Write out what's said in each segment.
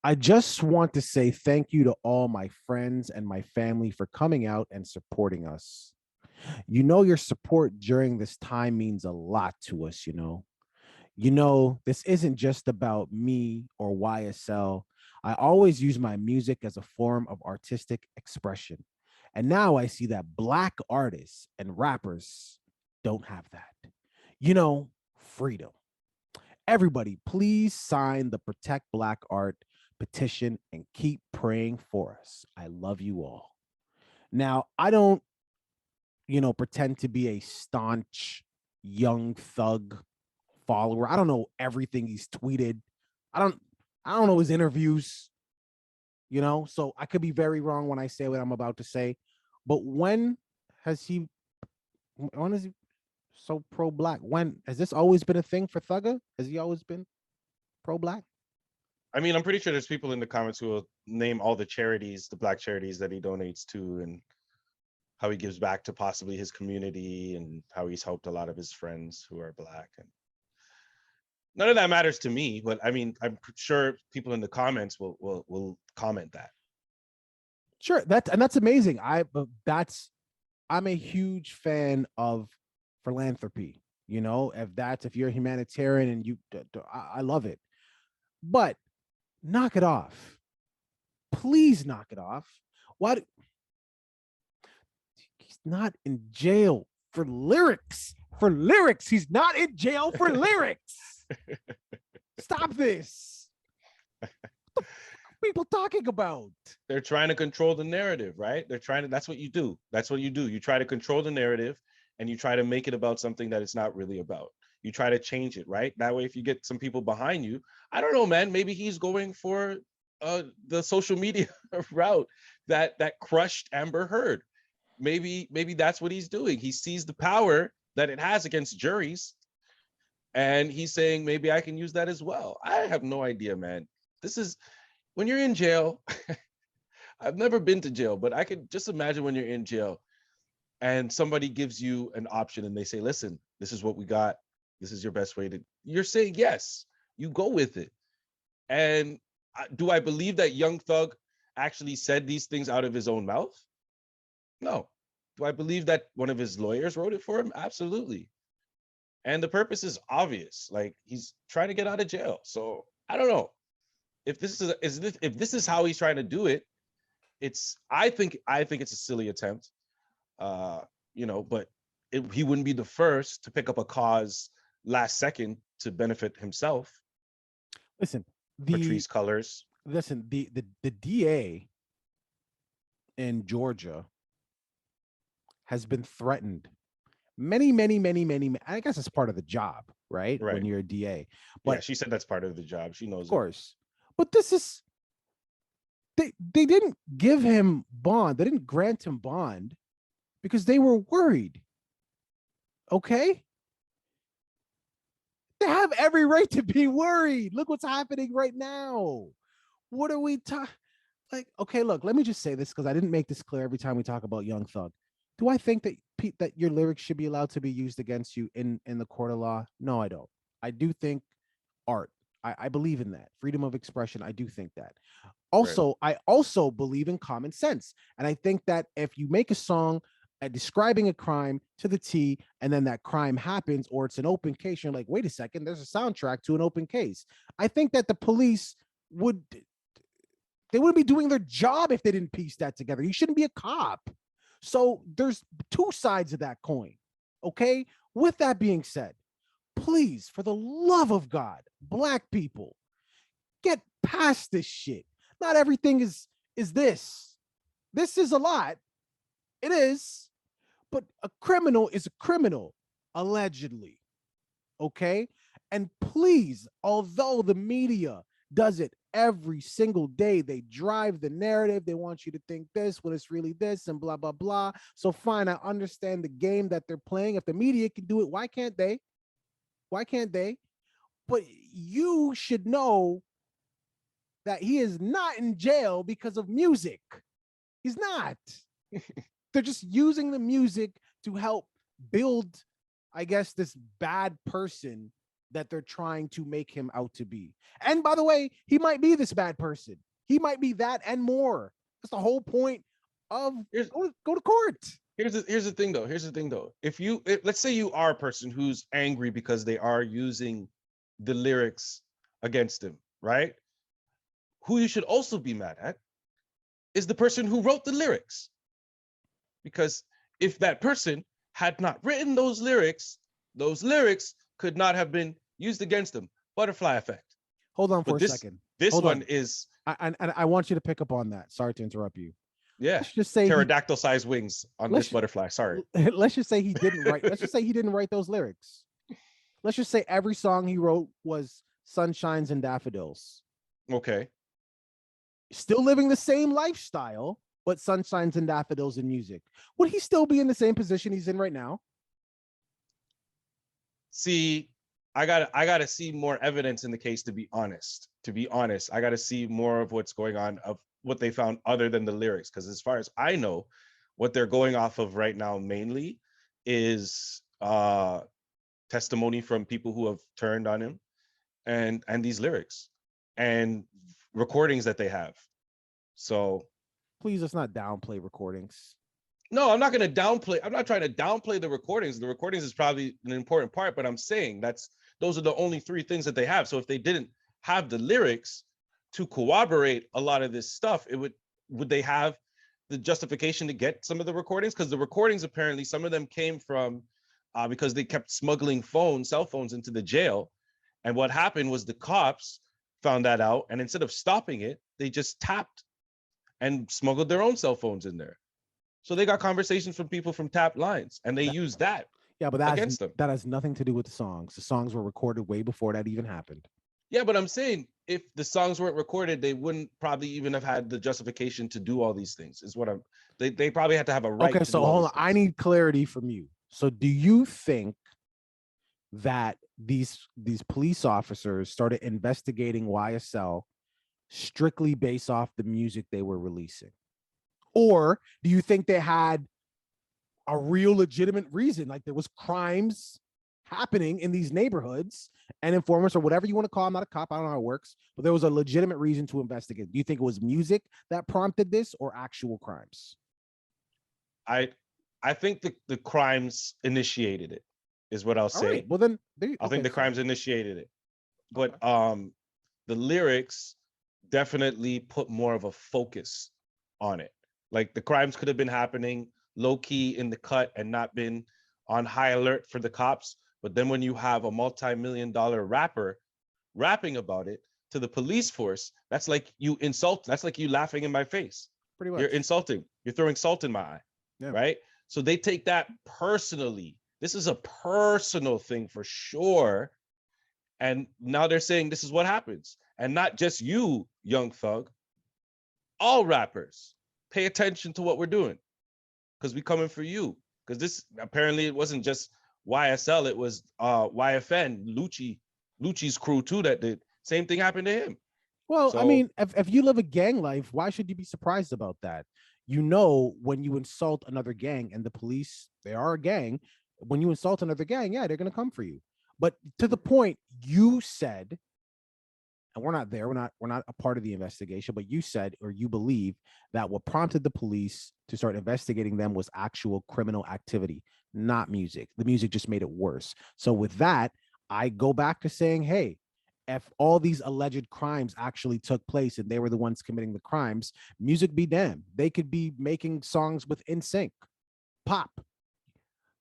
I just want to say thank you to all my friends and my family for coming out and supporting us. Your support during this time means a lot to us. This isn't just about me or YSL. I always use my music as a form of artistic expression. And now I see that Black artists and rappers don't have that. Freedom. Everybody, please sign the Protect Black Art petition and keep praying for us. I love you all. Now, I don't, pretend to be a staunch young thug follower. I don't know everything he's tweeted. I don't I don't know his interviews. So I could be very wrong when I say what I'm about to say. But when is he so pro black? When has this always been a thing for Thugger? Has he always been pro black? I mean, I'm pretty sure there's people in the comments who will name all the charities, the black charities that he donates to, and how he gives back to possibly his community, and how he's helped a lot of his friends who are black. And none of that matters to me, but I mean, I'm sure people in the comments will comment that. Sure, that's amazing. I'm a huge fan of philanthropy. If you're a humanitarian and I love it. But knock it off. Please knock it off. What? He's not in jail for lyrics. For lyrics. He's not in jail for lyrics. Stop this. What the fuck are people talking about? They're trying to control the narrative, right? That's what you do. That's what you do. You try to control the narrative, and you try to make it about something that it's not really about. You try to change it, right? That way, if you get some people behind you, I don't know, man, maybe he's going for the social media route that crushed Amber Heard. Maybe that's what he's doing. He sees the power that it has against juries, and he's saying, maybe I can use that as well. I have no idea, man. This is when you're in jail. I've never been to jail, but I could just imagine when you're in jail and somebody gives you an option and they say, listen, this is what we got. This is your best way to, you're saying yes, you go with it. And do I believe that Young Thug actually said these things out of his own mouth? No. Do I believe that one of his lawyers wrote it for him? Absolutely. And the purpose is obvious. Like, he's trying to get out of jail. So I don't know if if this is how he's trying to do it. I think it's a silly attempt. But he wouldn't be the first to pick up a cause last second to benefit himself. Listen, Patrice Colors. Listen, the DA in Georgia has been threatened many. I guess it's part of the job, right? When you're a DA. But yeah, she said that's part of the job. She knows, of course. But this is they didn't give him bond. They didn't grant him bond because they were worried. Okay? They have every right to be worried. Look what's happening right now. What are we talking? Like, okay, look, let me just say this because I didn't make this clear every time we talk about Young Thug. Do I think that your lyrics should be allowed to be used against you in the court of law? No, I don't. I do think art. I believe in that. Freedom of expression. I do think that. Also, I also believe in common sense. And I think that if you make a song describing a crime to the T, and then that crime happens, or it's an open case, you're like, wait a second, there's a soundtrack to an open case. I think that the police wouldn't be doing their job if they didn't piece that together. You shouldn't be a cop. So there's two sides of that coin. Okay. With that being said, please, for the love of God, Black people, get past this shit. Not everything is this. This is a lot. It is. But a criminal is a criminal, allegedly. Okay? And please, although the media does it every single day, they drive the narrative. They want you to think this when it's really this and blah, blah, blah. So fine, I understand the game that they're playing. If the media can do it, why can't they? Why can't they? But you should know that he is not in jail because of music. He's not. They're just using the music to help build, I guess, this bad person that they're trying to make him out to be. And by the way, he might be this bad person. He might be that and more. That's the whole point of go to court. Here's the thing though. Here's the thing though. Let's say you are a person who's angry because they are using the lyrics against him, right? Who you should also be mad at is the person who wrote the lyrics. Because if that person had not written those lyrics could not have been used against them. Butterfly effect. Hold on for a second. This Hold one on. is. I want you to pick up on that. Sorry to interrupt you. Yeah. Let's just say pterodactyl-sized wings on this butterfly. Sorry. Let's just say he didn't write. Let's just say he didn't write those lyrics. Let's just say every song he wrote was sunshines and daffodils. Okay. Still living the same lifestyle, but sunshines and daffodils in music. Would he still be in the same position he's in right now? See, I gotta see more evidence in the case, to be honest. I gotta see more of what's going on, of what they found other than the lyrics. Because as far as I know, what they're going off of right now mainly is testimony from people who have turned on him, and these lyrics and recordings that they have. So please, let's not downplay recordings. No, I'm not going to downplay. I'm not trying to downplay the recordings. The recordings is probably an important part, but I'm saying those are the only three things that they have. So if they didn't have the lyrics to corroborate a lot of this stuff, would they have the justification to get some of the recordings? Because the recordings, apparently, some of them came from because they kept smuggling cell phones into the jail. And what happened was the cops found that out, and instead of stopping it, they just tapped and smuggled their own cell phones in there. So they got conversations from people from tapped lines, and they used that. Yeah, but that has nothing to do with the songs. The songs were recorded way before that even happened. Yeah, but I'm saying if the songs weren't recorded, they wouldn't probably even have had the justification to do all these things. Is what they probably had to have a right. Okay, so hold on. I need clarity from you. So do you think that these police officers started investigating YSL strictly based off the music they were releasing? Or do you think they had a real legitimate reason, like there was crimes happening in these neighborhoods and informants or whatever you want to call them? I'm not a cop, I don't know how it works, but there was a legitimate reason to investigate. Do you think it was music that prompted this or actual crimes? I think the crimes initiated it, is what I'll say. Right. Well, then I think the crimes initiated it, but the lyrics definitely put more of a focus on it. Like the crimes could have been happening low key in the cut and not been on high alert for the cops. But then when you have a multi-million-dollar rapper rapping about it to the police force, that's like you insult. That's like you laughing in my face. Pretty much. You're insulting. You're throwing salt in my eye. Yeah. Right? So they take that personally. This is a personal thing for sure. And now they're saying this is what happens. And not just you, Young Thug. All rappers, pay attention to what we're doing, because we coming for you. Because this, apparently it wasn't just YSL, it was YFN, Lucci's crew too that did. Same thing happened to him. Well, so, I mean, if you live a gang life, why should you be surprised about that? You know, when you insult another gang, and the police, they are a gang, when you insult another gang, yeah, they're going to come for you. But to the point you said, and we're not there, we're not a part of the investigation, but you said, or you believe, that what prompted the police to start investigating them was actual criminal activity, not music. The music just made it worse. So with that, I go back to saying, hey, if all these alleged crimes actually took place and they were the ones committing the crimes, music be damned. They could be making songs with NSYNC, pop.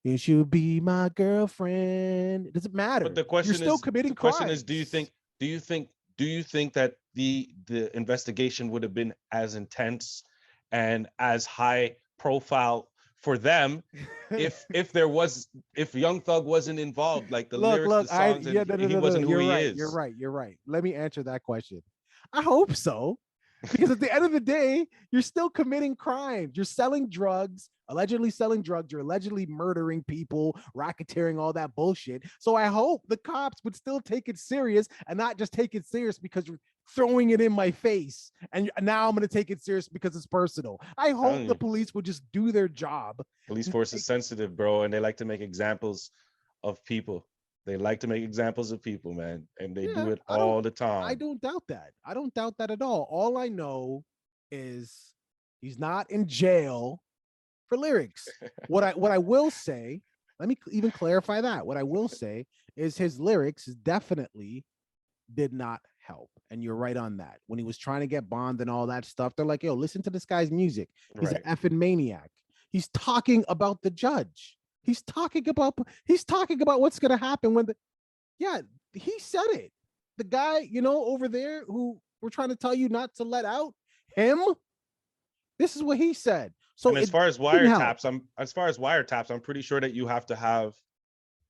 You should be my girlfriend. It doesn't matter. But the question You're still committing crimes. The question is, do you think that the investigation would have been as intense and as high profile for them if Young Thug wasn't involved, like the lyrics, the songs, he wasn't who he is? You're right. Let me answer that question. I hope so. Because at the end of the day, you're still committing crimes. You're selling drugs, allegedly selling drugs. You're allegedly murdering people, racketeering, all that bullshit. So I hope the cops would still take it serious and not just take it serious because you're throwing it in my face. And now I'm going to take it serious because it's personal. I hope the police would just do their job. Police force is sensitive, bro. And they like to make examples of people. They like to make examples of people, man, and they do Yeah, it I don't all the I time. don't doubt that. I don't doubt that at all I know is he's not in jail for lyrics. What I will say, let me even clarify that. What I will say is his lyrics definitely did not help. And you're right on that. When he was trying to get Bond and all that stuff, they're like, yo, listen to this guy's music. He's an Right. effing maniac. He's talking about the judge. He's talking about what's gonna happen when the yeah, he said it. The guy, over there who we're trying to tell you not to let out, him, this is what he said. So And as it far as didn't help. I'm pretty sure that you have to have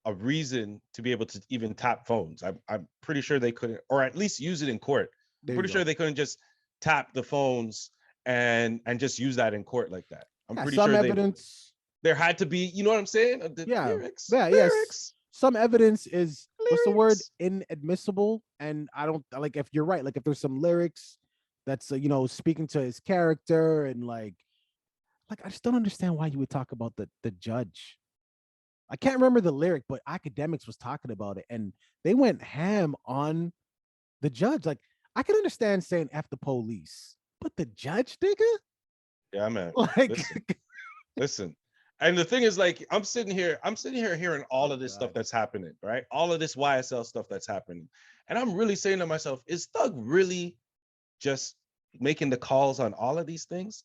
a reason to be able to even tap phones. I'm pretty sure they couldn't, or at least use it in court. I'm There you pretty sure go. they couldn't just tap the phones and just use that in court like that. I'm Yeah, pretty some sure evidence. there had to be, you know what I'm saying? The Yeah, lyrics, yeah, yes. lyrics, Some evidence is what's the word? lyrics. Inadmissible. And I don't like if you're right. Like if there's some lyrics that's speaking to his character and like I just don't understand why you would talk about the judge. I can't remember the lyric, but academics was talking about it, and they went ham on the judge. Like I can understand saying "f the police," but the judge, nigga, Yeah, man. like, Listen, listen. And the thing is, like, I'm sitting here hearing all oh of this stuff god, that's happening, right? All of this YSL stuff that's happening. And I'm really saying to myself, is Thug really just making the calls on all of these things?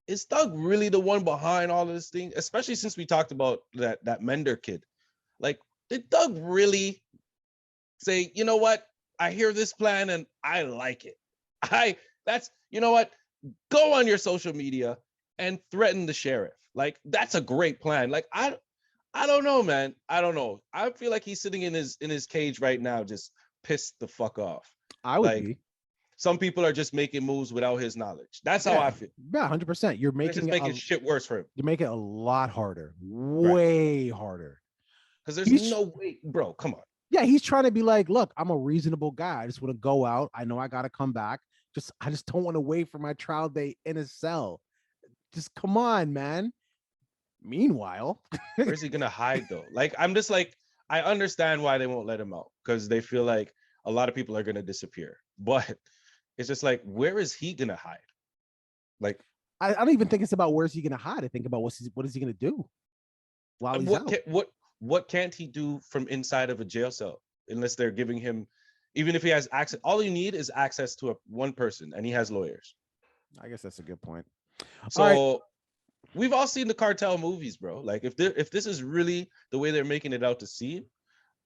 Is Thug really the one behind all of this thing? Especially since we talked about that Mender kid. Like, did Thug really say, you know what? I hear this plan and I like it. That's, you know what? Go on your social media and threaten the sheriff. Like, that's a great plan. Like, I don't know, man. I don't know. I feel like he's sitting in his cage right now, just pissed the fuck off. I would Like, be. some people are just making moves without his knowledge. That's how Yeah, I feel. yeah, 100%. You're And it's making just it making shit worse for him. you make it a lot harder, Right. way harder. Because there's He's no way, bro. Come on. Yeah, he's trying to be like, look, I'm a reasonable guy. I just want to go out. I know I got to come back. I just don't want to wait for my trial date in a cell. Just come on, man. Meanwhile, Where's he gonna hide though? Like, I'm just like, I understand why they won't let him out, because they feel like a lot of people are gonna disappear. But it's just like, where is he gonna hide? Like, I don't even think it's about where's he gonna hide. I think about what is he gonna do while he's what out. can, what can't he do from inside of a jail cell unless they're giving him, even if he has access, all you need is access to one person, and he has lawyers. I guess that's a good point. All right. So we've all seen the cartel movies, bro. Like, if this is really the way they're making it out to seem,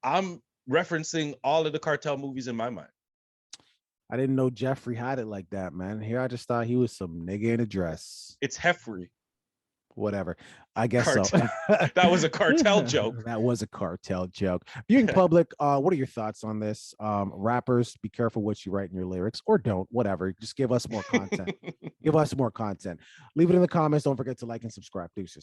I'm referencing all of the cartel movies in my mind. I didn't know Jeffrey had it like that, man. Here I just thought he was some nigga in a dress. It's Heffrey. Whatever. I guess Cartel. so. That was a cartel joke. That was a cartel joke. Viewing public, what are your thoughts on this? Rappers, be careful what you write in your lyrics, or don't, whatever. Just give us more content. Give us more content. Leave it in the comments. Don't forget to like and subscribe. Deuces.